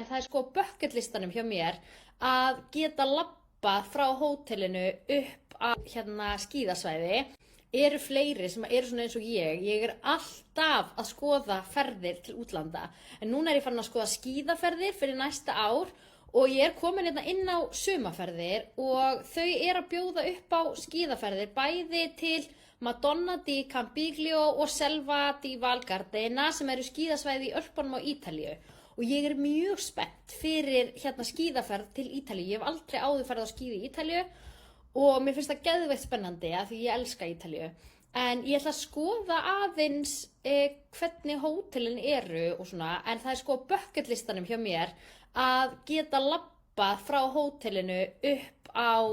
en það sko bucket listanum hjá mér að geta labbað frá hótelinu upp á skíðasvæði. Eru fleiri sem eru svona eins og ég alltaf að skoða ferðir til útlanda, en núna ég farin að skoða skíðaferðir fyrir næsta ár og ég komin inn á sumaferðir og þau að bjóða upp á skíðaferðir bæði til Madonna di Campiglio og Selva di Val Gardena sem eru skíðasvæði í Ölpunum á Ítalíu og ég mjög spennt fyrir skíðaferð til Ítalíu. Ég hef aldrei áður farið á skíði í Ítalíu og mér finnst það geðveikt spennandi af því ég elska Ítalíu. En ég ætla að skoða aðeins hvernig hótelin eru og svona, en það sko bucket listanum hjá mér að geta labbað frá hótelinu upp á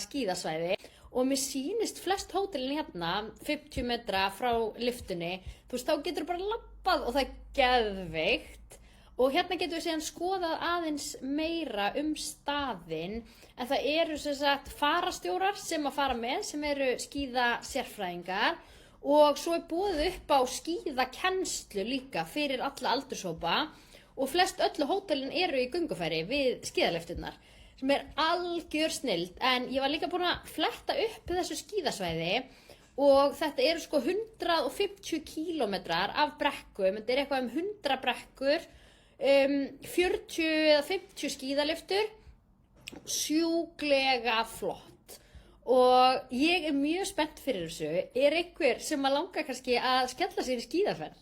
skíðasvæði og mér sýnist flest hótelin 50 metra frá lyftunni, þú veist, þá getur bara labbað og það geðveikt. Og getum við síðan skoðað aðeins meira staðinn, en það eru sem sagt farastjórar sem að fara með, sem eru skíðasérfræðingar og svo boðið upp á skíðakennslu líka fyrir alla aldurshópa og flest öllu hótelin eru í göngufæri við skíðalyfturnar, sem algjör snilld. En ég var líka búin að fletta upp þessu skíðasvæði og þetta eru sko 150 kílómetrar af brekkum, þetta eitthvað 100 brekkur, 40 eða 50 skíðalyftur, sjúklega flott og ég mjög spennt fyrir þessu. Einhver sem að langa kannski að skella sér í skíðaferð?